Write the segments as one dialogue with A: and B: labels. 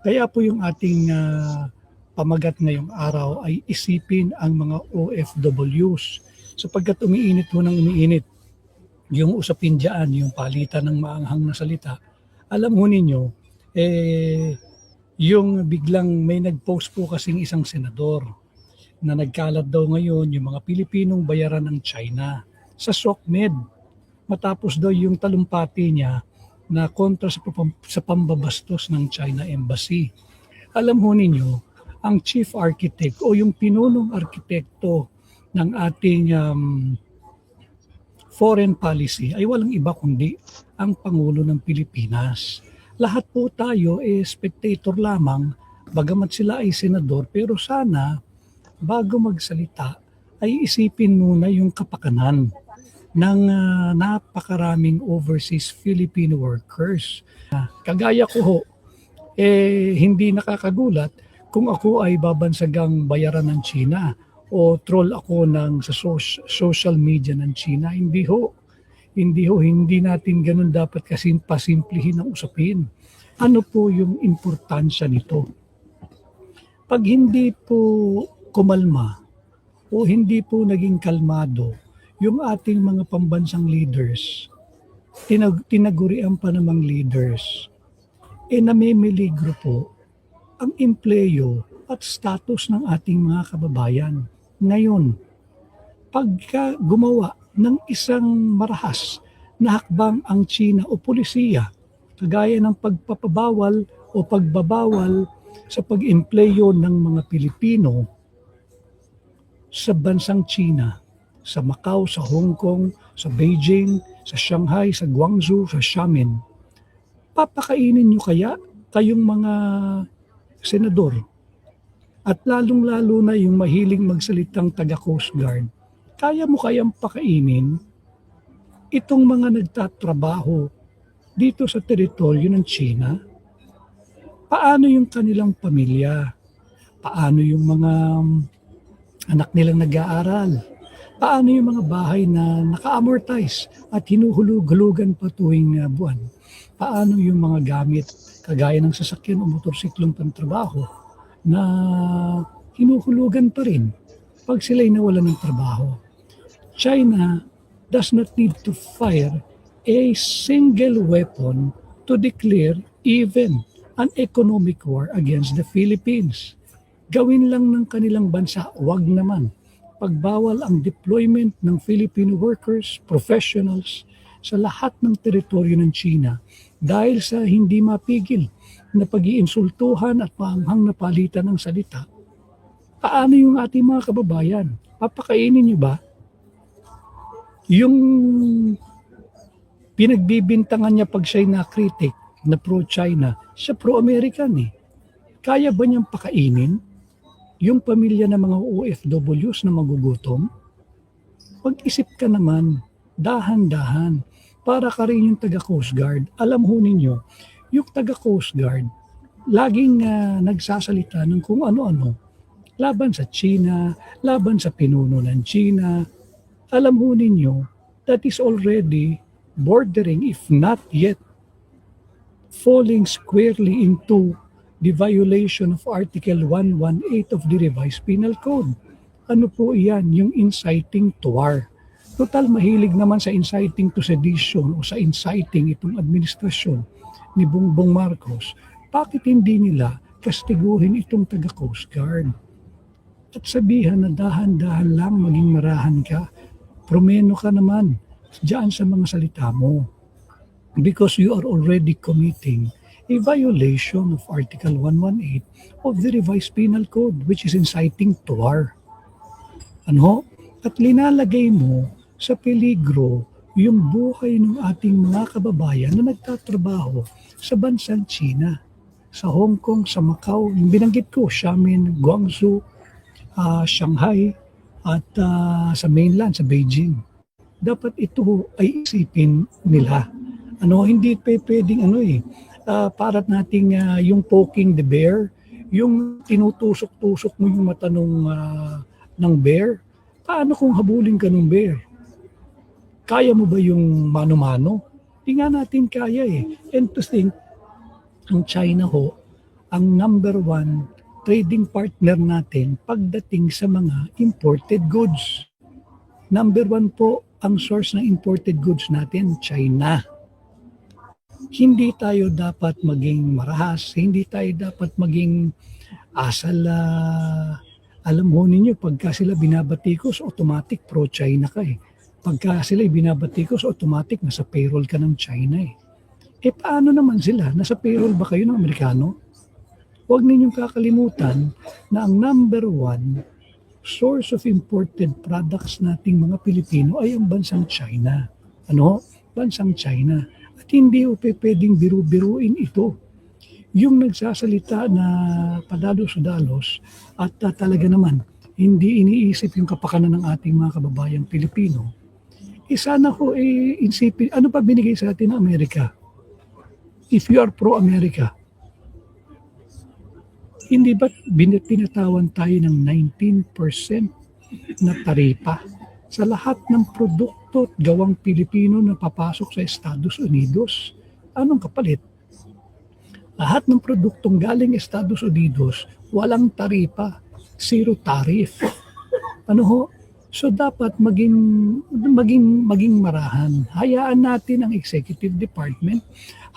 A: Kaya po yung ating pamagat ngayong araw ay isipin ang mga OFWs sapagkat umiinit ho ng umiinit yung usapin dyan, yung palitan ng maanghang na salita. Alam ho ninyo, yung biglang may nag-post po kasing isang senador na nagkalat daw ngayon yung mga Pilipinong bayaran ng China sa SOCMED. Matapos daw yung talumpati niya na kontra sa pambabastos ng China Embassy. Alam ho ninyo, ang chief architect o yung pinunong arkitekto ng ating foreign policy ay walang iba kundi ang Pangulo ng Pilipinas. Lahat po tayo spectator lamang, bagamat sila ay senador, pero sana bago magsalita ay isipin muna yung kapakanan ng napakaraming overseas Filipino workers. Kagaya ko ho, hindi nakakagulat kung ako ay babansagang bayaran ng China o troll ako sa social media ng China. Hindi natin ganun dapat kasi pasimplihin ang usapin. Ano po yung importansya nito? Pag hindi po kumalma o hindi po naging kalmado yung ating mga pambansang leaders, tinagurian pa namang leaders, namimiligro po ang empleyo at status ng ating mga kababayan. Ngayon, pagka gumawa ng isang marahas na hakbang ang China o pulisiya, kagaya ng pagpapabawal o pagbabawal sa pag-empleyo ng mga Pilipino sa bansang China, sa Macau, sa Hong Kong, sa Beijing, sa Shanghai, sa Guangzhou, sa Xiamen, papakainin nyo kaya kayong mga senador at lalong-lalo na yung mahiling magsalitang taga-Coast Guard, kaya mo kayang pakainin itong mga nagtatrabaho dito sa teritoryo ng China? Paano yung kanilang pamilya? Paano yung mga anak nilang nag-aaral? Paano yung mga bahay na naka-amortize at hinuhulug-hulugan pa tuwing buwan? Paano yung mga gamit kagaya ng sasakyan o motorsiklong pantrabaho na hinuhulugan pa rin pag sila'y nawalan ng trabaho? China does not need to fire a single weapon to declare even an economic war against the Philippines. Gawin lang ng kanilang bansa, wag naman. Pagbawal ang deployment ng Filipino workers, professionals sa lahat ng teritoryo ng China dahil sa hindi mapigil na pag-iinsultuhan at maanghang na palitan ng salita. Paano yung ating mga kababayan? Papakainin niyo ba? Yung pinagbibintangan niya pag siya'y na-critic na pro-China, siya pro-American eh. Kaya ba niyang pakainin yung pamilya ng mga OFWs na magugutom? Pag-isip ka naman, dahan-dahan, para ka rin yung taga-Coast Guard. Alam ho ninyo, yung taga-Coast Guard, laging nagsasalita ng kung ano-ano, laban sa China, laban sa pinuno ng China. Alam ho ninyo, that is already bordering, if not yet, falling squarely into the violation of Article 118 of the Revised Penal Code. Ano po iyan? Yung inciting to war. Total mahilig naman sa inciting to sedition o sa inciting itong administrasyon ni Bongbong Marcos. Bakit hindi nila kastiguhin itong taga-Coast Guard? At sabihan na dahan-dahan lang maging marahan ka, promeno ka naman diyan sa mga salita mo. Because you are already committing a violation of Article 118 of the Revised Penal Code, which is inciting to war. Ano? At linalagay mo sa peligro yung buhay ng ating mga kababayan na nagtatrabaho sa bansang China, sa Hong Kong, sa Macau, yung binanggit ko, Xiamen, Guangzhou, Shanghai, at sa mainland, sa Beijing. Dapat ito ay isipin nila. Hindi pwedeng para nating yung poking the bear, yung tinutusok-tusok mo yung mata ng bear. Paano kung habulin ka ng bear? Kaya mo ba yung mano-mano? Hindi nga natin kaya eh. And to think, ang China ho ang number one trading partner natin pagdating sa mga imported goods. Number one po ang source ng imported goods natin, China. Hindi tayo dapat maging marahas, hindi tayo dapat maging asal. Alam mo ninyo, pagka sila binabatikos, automatic pro-China ka eh. Pagka sila binabatikos, automatic nasa payroll ka ng China eh. Eh paano naman sila? Nasa payroll ba kayo ng Amerikano? Huwag ninyong kakalimutan na ang number one source of imported products nating mga Pilipino ay ang bansang China. Ano? Bansang China. At hindi pwedeng biru-biruin ito. Yung nagsasalita na padalos-dalos at talaga naman hindi iniisip yung kapakanan ng ating mga kababayang Pilipino, sana ho isipin, ano pa binigay sa atin ng Amerika? If you are pro-America, hindi ba tinatawan tayo ng 19% na taripa sa lahat ng produkto at gawang Pilipino na papasok sa Estados Unidos? Anong kapalit? Lahat ng produktong galing Estados Unidos, walang taripa, zero tariff. Ano ho? So dapat maging marahan. Hayaan natin ang executive department,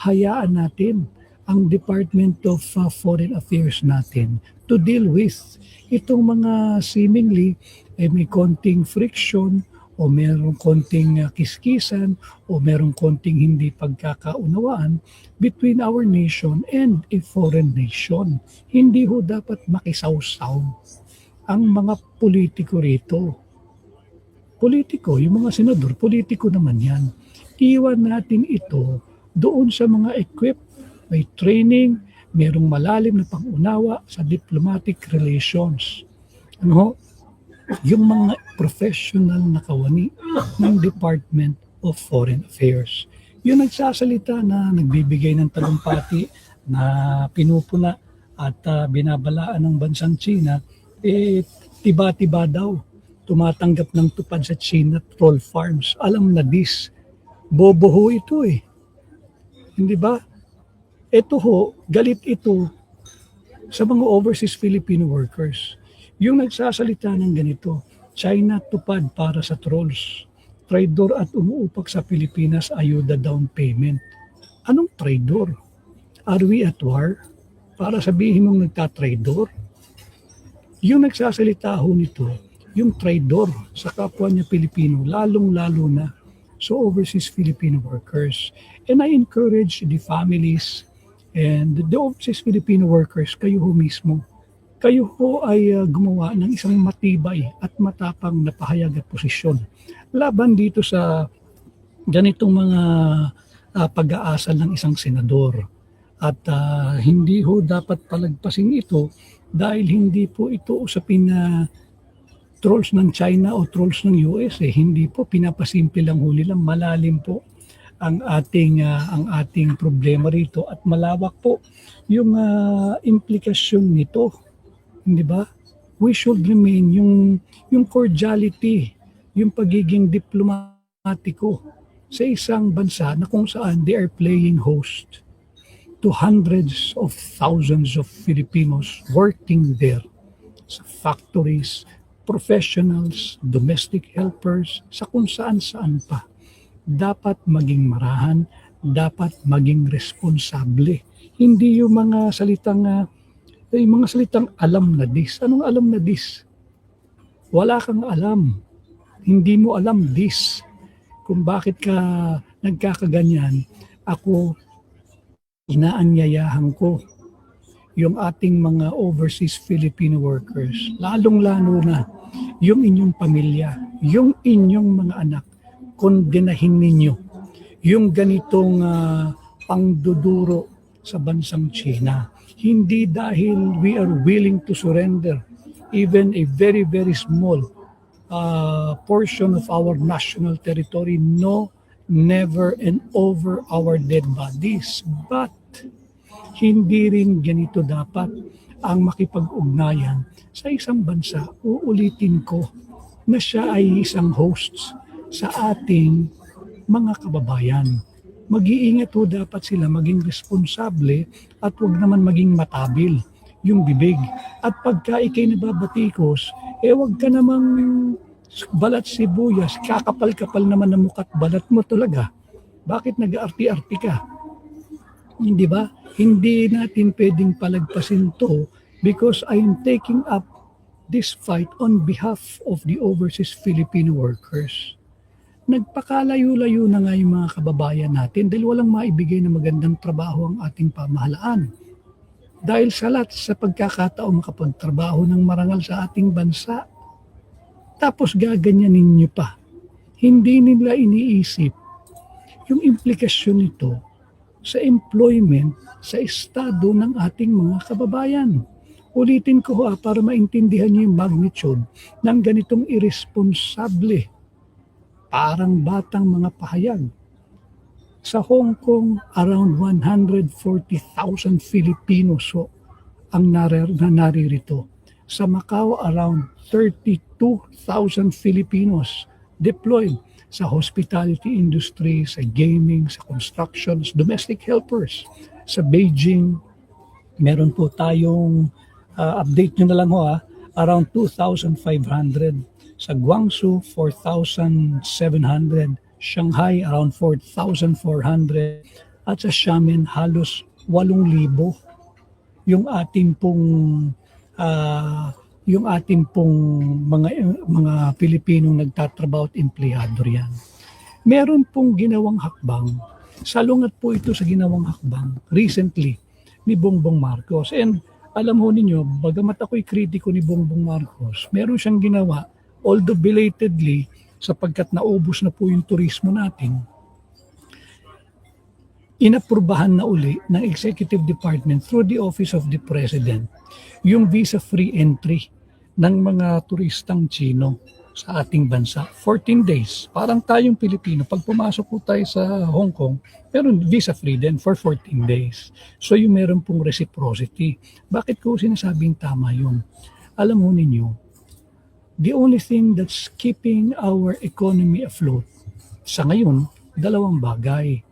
A: hayaan natin ang Department of Foreign Affairs natin to deal with itong mga seemingly may konting friction o merong konting kiskisan o merong konting hindi pagkakaunawaan between our nation and a foreign nation. Hindi ho dapat makisawsaw ang mga politiko rito. Politiko, yung mga senador, politiko naman yan. Iwan natin ito doon sa mga equipped, may training, mayroong malalim na pangunawa sa diplomatic relations. Ano? Yung mga professional na kawani ng Department of Foreign Affairs. Yung nagsasalita na nagbibigay ng talumpati na pinupuna at binabalaan ng bansang China, tiba-tiba daw tumatanggap ng tupad sa China troll farms. Alam na this, bobo ho ito eh. Hindi ba? Ito ho, galit ito sa mga overseas Filipino workers. Yung nagsasalita ng ganito, China tupad para sa trolls. Traidor at umuupak sa Pilipinas, ayuda down payment. Anong traidor? Are we at war? Para sabihin mong nagtatraidor? Yung nagsasalita ho nito, yung traidor sa kapwa niya Pilipino, lalong-lalo na sa overseas Filipino workers. And I encourage the families and the overseas Filipino workers, kayo ho mismo, kayo ho ay gumawa ng isang matibay at matapang na pahayag at posisyon laban dito sa ganitong mga pag-aasal ng isang senador. At hindi ho dapat palagpasin ito dahil hindi po ito usapin na trolls ng China o trolls ng US. Hindi po, pinapasimple lang huli lang, malalim po ang ating problema rito at malawak po yung implikasyon nito. Hindi ba? We should remain yung cordiality, yung pagiging diplomatiko sa isang bansa na kung saan they are playing host to hundreds of thousands of Filipinos working there sa factories, professionals, domestic helpers, sa kung saan-saan pa. Dapat maging marahan, dapat maging responsable. Hindi yung mga salitang alam na this. Anong alam na this? Wala kang alam. Hindi mo alam this. Kung bakit ka nagkakaganyan, ako inaanyayahan ko yung ating mga overseas Filipino workers, lalong-lalo na yung inyong pamilya, yung inyong mga anak, kondenahin ninyo yung ganitong pangduduro sa bansang China. Hindi dahil we are willing to surrender even a very, very small portion of our national territory. No, never and over our dead bodies. But hindi rin ganito dapat ang makipag-ugnayan sa isang bansa. Uulitin ko na siya ay isang host sa ating mga kababayan. mag-iingat ho dapat sila maging responsable at huwag naman maging matabil yung bibig. At pagka ikay nababatikos, huwag ka namang balat sibuyas, kakapal-kapal naman ng mukat balat mo talaga. Bakit nag-arti-arti ka? Hindi ba? Hindi natin pwedeng palagpasin to because I am taking up this fight on behalf of the overseas Filipino workers. Nagpakalayo-layo na nga yung mga kababayan natin dahil walang maibigay na magandang trabaho ang ating pamahalaan. Dahil sa pagkakataong makapagtrabaho ng marangal sa ating bansa. Tapos gaganyanin nyo pa. Hindi nila iniisip yung implikasyon nito sa employment sa estado ng ating mga kababayan. Ulitin ko para maintindihan niyo yung magnitude ng ganitong irresponsable, parang batang mga pahayag. Sa Hong Kong, around 140,000 Filipinos ang naririto. Sa Macau, around 32,000 Filipinos deployed sa hospitality industry, sa gaming, sa construction, domestic helpers. Sa Beijing, meron po tayong update nyo na lang around 2,500. Sa Guangzhou, 4,700. Shanghai, around 4,400. At sa Xiamen, halos 8,000. Yung ating pong mga Pilipinong nagtatrabaho at empleyado riyan. Meron pong ginawang hakbang. Salungat po ito sa ginawang hakbang recently ni Bongbong Marcos. And alam ho ninyo, bagamat ako'y kritiko ni Bongbong Marcos, meron siyang ginawa, although belatedly, sapagkat naubos na po yung turismo natin, inaprubahan na uli ng Executive Department through the Office of the President yung visa-free entry ng mga turistang Chino sa ating bansa. 14 days. Parang tayong Pilipino, pag pumasok po tayo sa Hong Kong, meron visa-free din for 14 days. So yung meron pong reciprocity. Bakit ko sinasabing tama yun? Alam mo ninyo, the only thing that's keeping our economy afloat sa ngayon, dalawang bagay.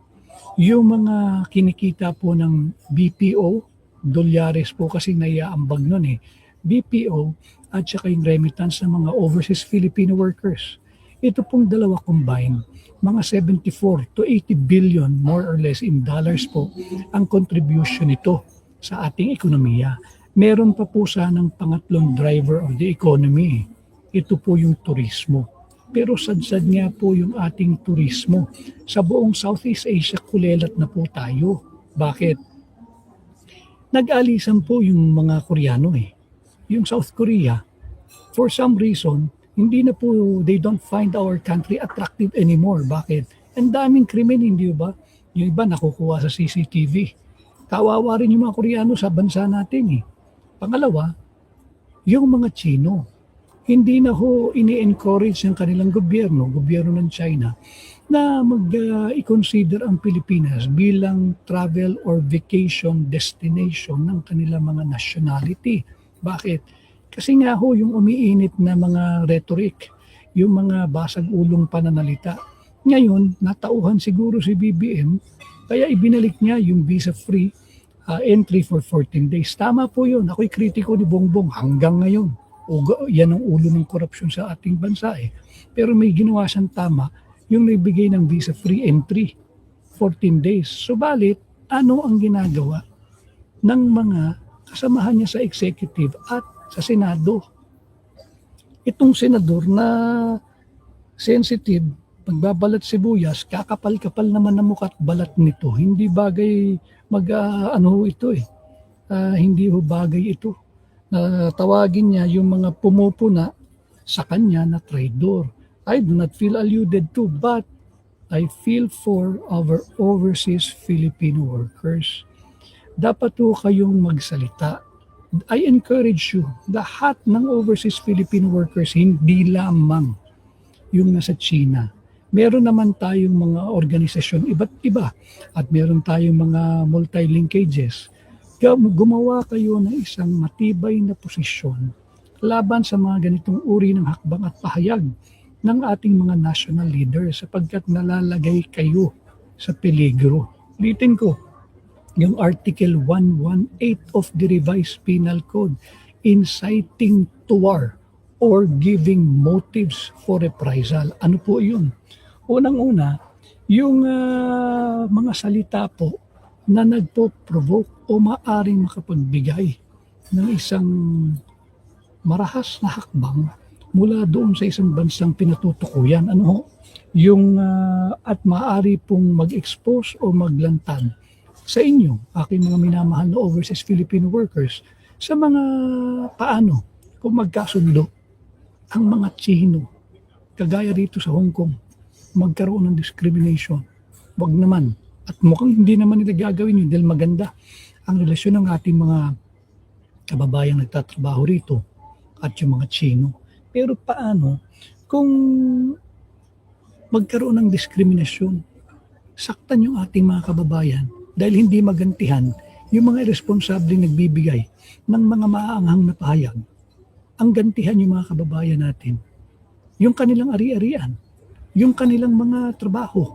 A: Yung mga kinikita po ng BPO, dolyares po kasi naiaambag nun BPO at saka yung remittance ng mga overseas Filipino workers. Ito pong dalawa combined, mga 74 to 80 billion more or less in dollars po ang contribution nito sa ating ekonomiya. Meron pa po sanang pangatlong driver of the economy. Ito po yung turismo. Pero sadsad nga po yung ating turismo. Sa buong Southeast Asia, kulelat na po tayo. Bakit? Nag-alisan po yung mga Koreano Yung South Korea, for some reason, hindi na po, they don't find our country attractive anymore. Bakit? Ang daming krimen, hindi ba? Yung iba nakukuha sa CCTV. Kawawa rin yung mga Koreano sa bansa natin Pangalawa, yung mga Chino. Hindi na ho ini-encourage ng kanilang gobyerno ng China, na mag-i-consider ang Pilipinas bilang travel or vacation destination ng kanilang mga nationality. Bakit? Kasi nga ho, yung umiinit na mga rhetoric, yung mga basag-ulong pananalita. Ngayon, natauhan siguro si BBM, kaya ibinalik niya yung visa-free entry for 14 days. Tama po yun. Ako'y kritiko ni Bongbong hanggang ngayon. Yan ang ulo ng korupsyon sa ating bansa Pero may ginawa siyang tama, yung nagbigay ng visa-free entry, 14 days. Subalit, ano ang ginagawa ng mga kasamahan niya sa executive at sa Senado? Itong senador na sensitive, magbabalat sibuyas, kakapal-kapal naman na mukha at balat nito. Hindi bagay hindi ho bagay ito. Tawagin niya yung mga pumupuna sa kanya na traidor. I do not feel alluded to, but I feel for our overseas Filipino workers. Dapat po kayong magsalita. I encourage you, lahat ng overseas Filipino workers, hindi lamang yung nasa China. Meron naman tayong mga organisasyon iba't iba at meron tayong mga multi-linkages. Gumawa kayo ng isang matibay na posisyon laban sa mga ganitong uri ng hakbang at pahayag ng ating mga national leaders sapagkat nalalagay kayo sa peligro. Ulitin ko, yung Article 118 of the Revised Penal Code, inciting to war or giving motives for reprisal. Ano po yun? Unang-una, yung mga salita po na nagpo-provoke o maaring makapagbigay ng isang marahas na hakbang mula doon sa isang bansang pinatutukuyan. Ano ho? Yung at maaari pong mag-expose o maglantad sa inyo, aking mga minamahal na overseas Filipino workers, sa mga paano kung magkasundo ang mga Chino, kagaya rito sa Hong Kong, magkaroon ng discrimination. Wag naman. At mukhang hindi naman nila gagawin yun dahil maganda ang relasyon ng ating mga kababayang nagtatrabaho rito at yung mga Chino. Pero paano kung magkaroon ng diskriminasyon, saktan yung ating mga kababayan dahil hindi magantihan yung mga irresponsableng nagbibigay ng mga maaanghang na pahayag. Ang gantihan yung mga kababayan natin, yung kanilang ari-arian, yung kanilang mga trabaho.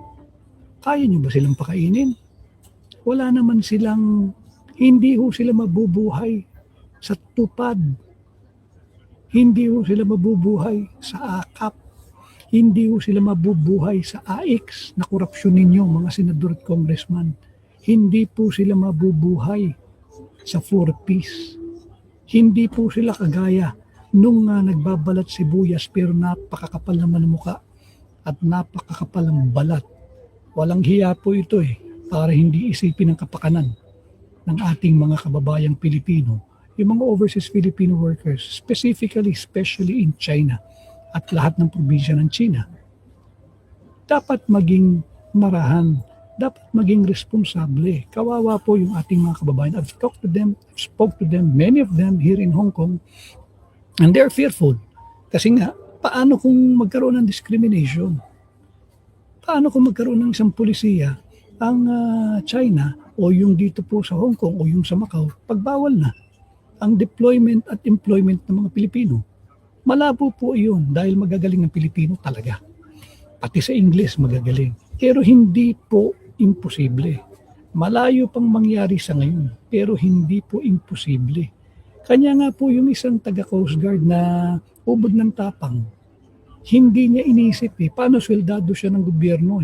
A: Kaya nyo ba silang pakainin? Wala naman silang, hindi ho sila mabubuhay sa tupad. Hindi ho sila mabubuhay sa akap. Hindi ho sila mabubuhay sa AIX na korupsyon ninyo, mga senador at congressman. Hindi po sila mabubuhay sa 4Ps. Hindi po sila kagaya nung nagbabalat sibuyas pero napakakapal naman ng muka at napakakapal ng balat. Walang hiya po ito para hindi isipin ang kapakanan ng ating mga kababayang Pilipino, yung mga overseas Filipino workers, especially in China at lahat ng probinsya ng China. Dapat maging marahan, dapat maging responsable. Kawawa po yung ating mga kababayan. I've spoke to them, many of them here in Hong Kong, and they're fearful. Kasi nga, paano kung magkaroon ng discrimination? Paano kung magkaroon ng isang pulisiya ang China o yung dito po sa Hong Kong o yung sa Macau, pagbawal na ang deployment at employment ng mga Pilipino? Malabo po iyon dahil magagaling ng Pilipino talaga. Pati sa English magagaling. Pero hindi po imposible. Malayo pang mangyari sa ngayon, pero hindi po imposible. Kanya nga po yung isang taga Coast Guard na ubod ng tapang, hindi niya inisip paano sweldado siya ng gobyerno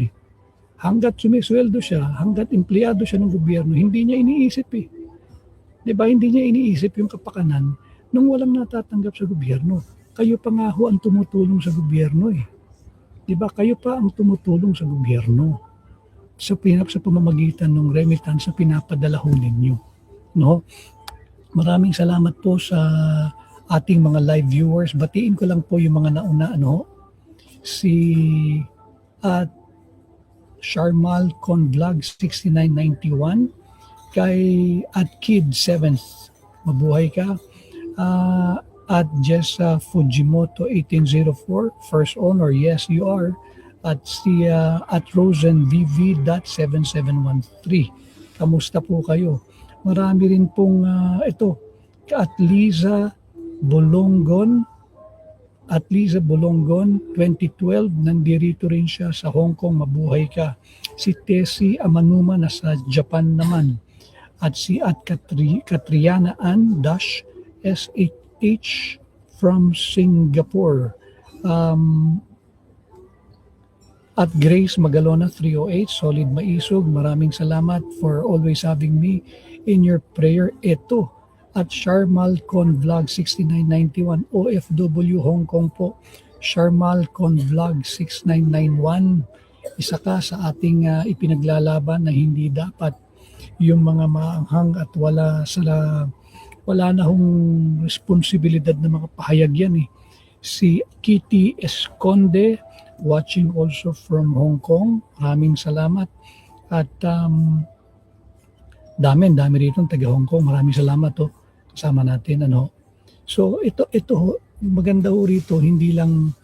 A: Hanggat sumisweldo siya, hanggat empleyado siya ng gobyerno, hindi niya iniisip Diba? Hindi niya iniisip yung kapakanan nung walang natatanggap sa gobyerno. Kayo pa nga ho ang tumutulong sa gobyerno Diba? Kayo pa ang tumutulong sa gobyerno sa pamamagitan ng remittance sa pinapadala ho ninyo. No? Maraming salamat po sa ating mga live viewers. Batiin ko lang po yung mga nauna, si Sharmal Convlog 6991, kay Kid 7th, mabuhay ka, at Jessa Fujimoto 1804, first owner, yes you are, at si at Rosen VV.7713. Kamusta po kayo? Marami rin pong ito, at Liza Bolongon 2012, nandirito rin siya sa Hong Kong, mabuhay ka. Si Tessie Amanuma nasa Japan naman. At si Katriana Ann SHH from Singapore. At Grace Magalona 308, Solid Maisog, maraming salamat for always having me in your prayer. Ito, at Sharmal Convlog 6991, OFW Hong Kong po. Sharmal Convlog 6991, isa ka sa ating ipinaglalaban na hindi dapat yung mga maanghang at wala na hong responsibilidad na mga pahayag yan Si Kitty Esconde, watching also from Hong Kong, maraming salamat. At dami rito taga Hong Kong, maraming salamat kasama natin So ito maganda rito, hindi lang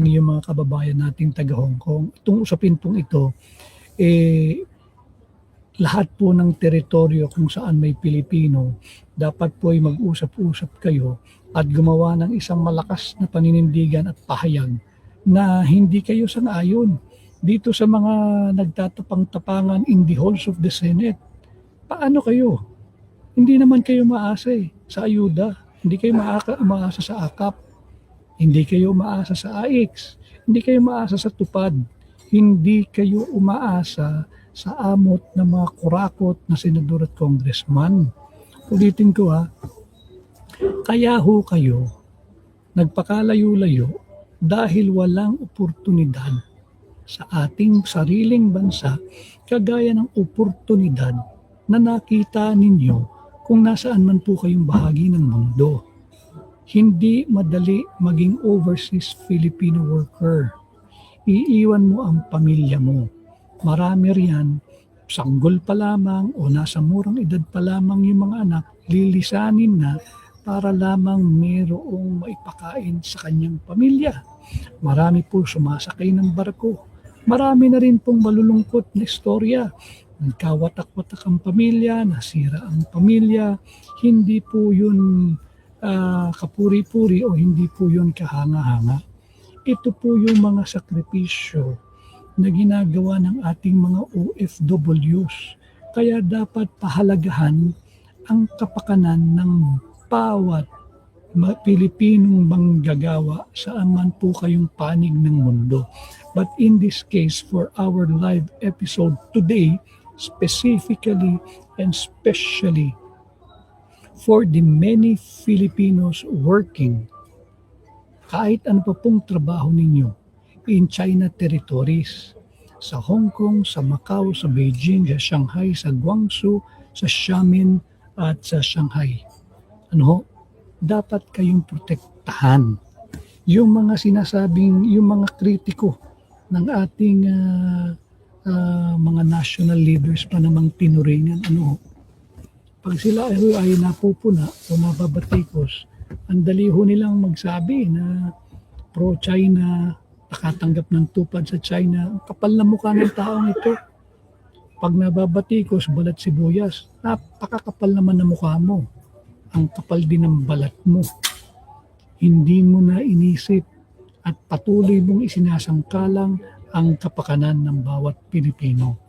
A: yung mga kababayan nating taga Hong Kong. Itong usapin pong ito lahat po ng teritoryo kung saan may Pilipino, dapat po ay mag-usap-usap kayo at gumawa ng isang malakas na paninindigan at pahayag na hindi kayo sang-ayon dito sa mga nagtatapang-tapangan in the halls of the Senate, paano kayo? Hindi naman kayo maasa sa ayuda, hindi kayo umaasa sa AKAP, hindi kayo umaasa sa AIX, hindi kayo umaasa sa tupad, hindi kayo umaasa sa amot ng mga kurakot na senador at congressman. Ulitin ko kaya ho kayo nagpakalayo-layo dahil walang oportunidad sa ating sariling bansa kagaya ng oportunidad na nakita ninyo kung nasaan man po kayong bahagi ng mundo. Hindi madali maging overseas Filipino worker. Iiwan mo ang pamilya mo. Marami riyan, sanggol pa lamang o nasa murang edad pa lamang yung mga anak, lilisanin na para lamang mayroong maipakain sa kanyang pamilya. Marami po sumasakay ng barko. Marami na rin pong malulungkot na istorya. Nagkawatak-watak ang pamilya, nasira ang pamilya. Hindi po yun kapuri-puri o hindi po yun kahanga-hanga. Ito po yung mga sakripisyo na ginagawa ng ating mga OFWs. Kaya dapat pahalagahan ang kapakanan ng bawat Pilipinong manggagawa saan man po kayong panig ng mundo. But in this case, for our live episode today, specifically and especially for the many Filipinos working, kahit ano pa pong trabaho ninyo, in China territories, sa Hong Kong, sa Macau, sa Beijing, sa Shanghai, sa Guangzhou, sa Xiamen at sa Shanghai. Dapat kayong protektahan. Yung mga sinasabing, yung mga kritiko ng ating mga national leaders pa namang tinuringan, pag sila ay napupuna o nababatikos, ang dali ho nilang magsabi na pro-China, nakatanggap ng tupad sa China. Ang kapal na mukha ng taong ito. Pag nababatikos, balat sibuyas, napakakapal naman ng mukha mo. Ang kapal din ng balat mo. Hindi mo na inisip at patuloy mong isinasangkalang ang kapakanan ng bawat Pilipino.